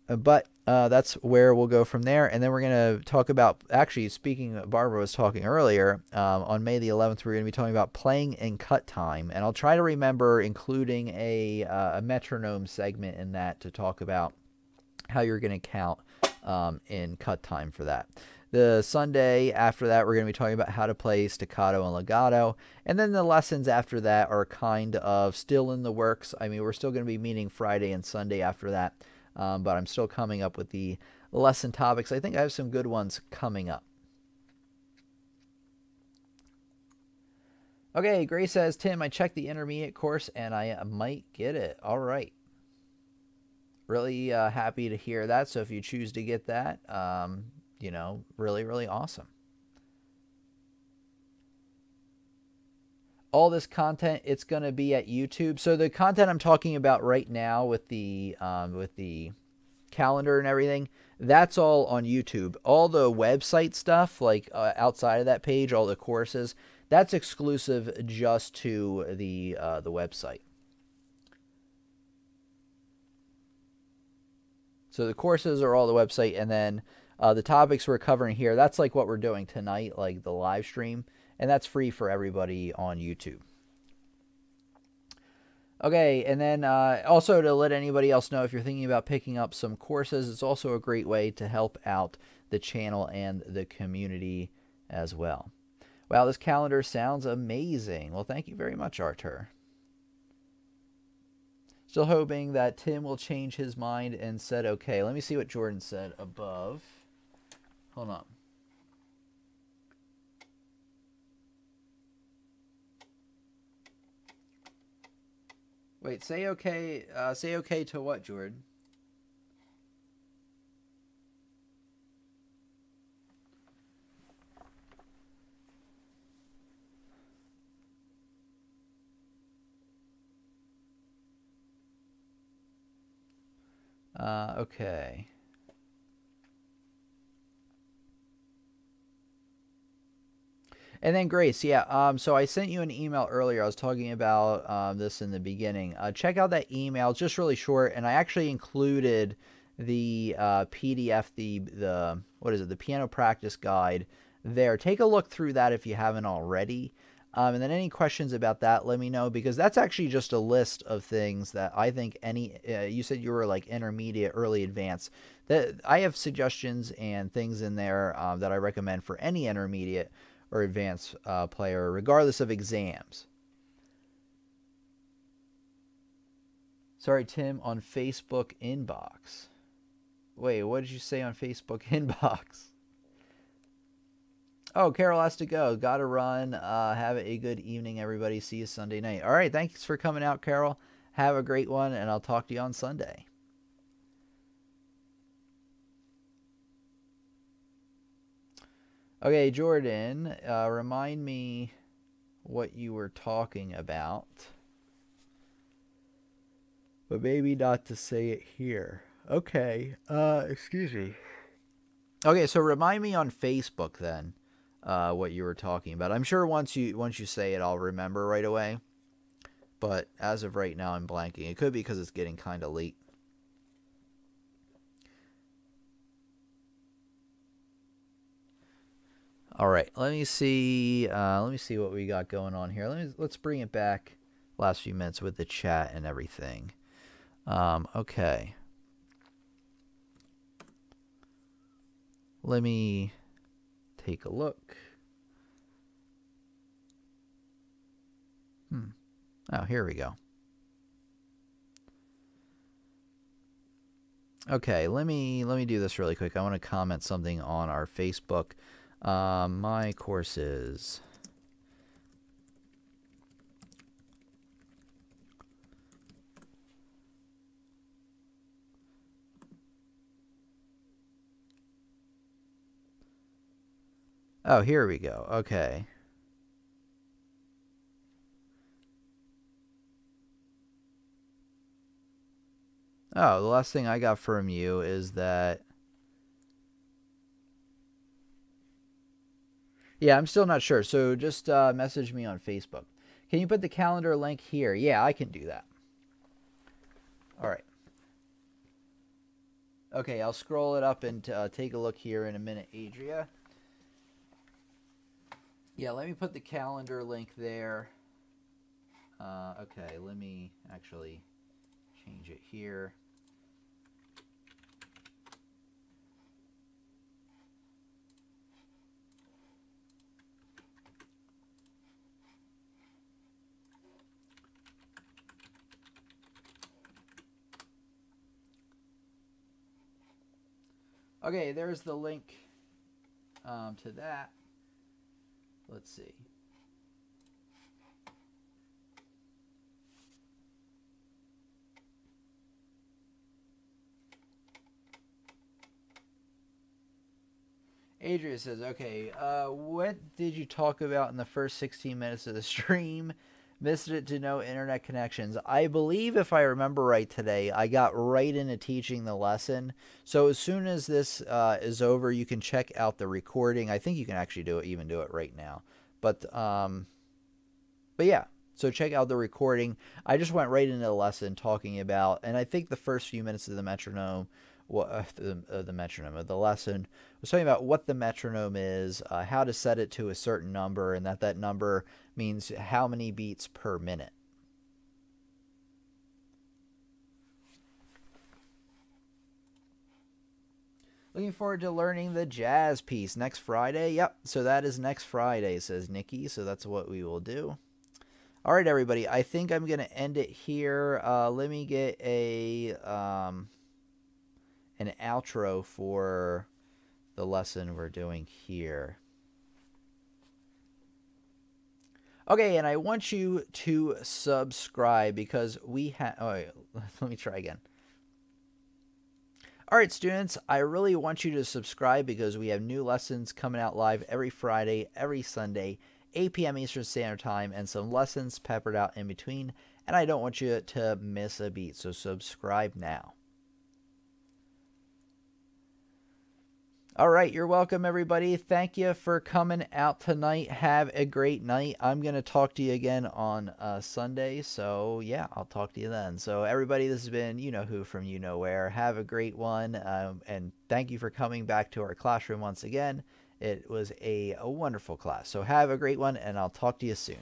But that's where we'll go from there. And then we're going to talk about, actually, speaking, Barbara was talking earlier, on May the 11th, we're going to be talking about playing in cut time. And I'll try to remember including a metronome segment in that to talk about how you're going to count in cut time for that. The Sunday after that, we're going to be talking about how to play staccato and legato. And then the lessons after that are kind of still in the works. I mean, we're still going to be meeting Friday and Sunday after that. But I'm still coming up with the lesson topics. I think I have some good ones coming up. Okay, Grace says, Tim, I checked the intermediate course and I might get it. All right. Really happy to hear that. So if you choose to get that, you know, really, really awesome. All this content, it's going to be at YouTube. So the content I'm talking about right now with the calendar and everything, that's all on YouTube. All the website stuff, like outside of that page, all the courses, that's exclusive just to the website. So the courses are all the website, and then the topics we're covering here, that's like what we're doing tonight, like the live stream, and that's free for everybody on YouTube. Okay, and then also to let anybody else know, if you're thinking about picking up some courses, it's also a great way to help out the channel and the community as well. Wow, this calendar sounds amazing. Well, thank you very much, Artur. Still hoping that Tim will change his mind and said okay. Let me see what Jordan said above. Hold on. Wait, say okay. Say okay to what, Jordan? Okay. And then Grace, yeah. So I sent you an email earlier. I was talking about this in the beginning. Check out that email. It's just really short, and I actually included the PDF, the what is it? The piano practice guide there. Take a look through that if you haven't already. And then any questions about that, let me know, because that's actually just a list of things that I think any. You said you were like intermediate, early, advanced. That I have suggestions and things in there that I recommend for any intermediate or advanced player, regardless of exams. Sorry, Tim, on Facebook inbox. Wait, what did you say on Facebook inbox? Oh, Carol has to go. Got to run. Have a good evening, everybody. See you Sunday night. All right, thanks for coming out, Carol. Have a great one, and I'll talk to you on Sunday. Okay, Jordan, remind me what you were talking about. But maybe not to say it here. Okay, excuse me. Okay, so remind me on Facebook then what you were talking about. I'm sure once you say it, I'll remember right away. But as of right now, I'm blanking. It could be because it's getting kind of late. All right, let me see what we got going on here. Let's bring it back last few minutes with the chat and everything. Okay. Let me take a look. Oh, here we go. Okay, let me do this really quick. I want to comment something on our Facebook. My courses. Oh, here we go. Okay. Oh, the last thing I got from you is that... Yeah, I'm still not sure, so just message me on Facebook. Can you put the calendar link here? Yeah, I can do that. All right. Okay, I'll scroll it up and take a look here in a minute, Adria. Yeah, let me put the calendar link there. Okay, let me actually change it here. Okay, there's the link to that. Let's see. Adria says, okay, what did you talk about in the first 16 minutes of the stream? Missed it to no internet connections. I believe, if I remember right today, I got right into teaching the lesson. So as soon as this is over, you can check out the recording. I think you can actually do it right now. But yeah, so check out the recording. I just went right into the lesson talking about, and I think the first few minutes of the metronome, of the lesson, was talking about what the metronome is, how to set it to a certain number, and that number means how many beats per minute. Looking forward to learning the jazz piece next Friday. Yep, so that is next Friday, says Nikki, so that's what we will do. All right, everybody, I think I'm going to end it here. Let me get an outro for the lesson we're doing here. Okay, and I want you to subscribe because we have... Oh, wait, let me try again. All right, students, I really want you to subscribe because we have new lessons coming out live every Friday, every Sunday, 8 p.m. Eastern Standard Time, and some lessons peppered out in between, and I don't want you to miss a beat, so subscribe now. All right, you're welcome, everybody. Thank you for coming out tonight. Have a great night. I'm going to talk to you again on Sunday, so yeah, I'll talk to you then. So everybody, this has been You-Know-Who from You-Know-Where. Have a great one, and thank you for coming back to our classroom once again. It was a wonderful class. So have a great one, and I'll talk to you soon.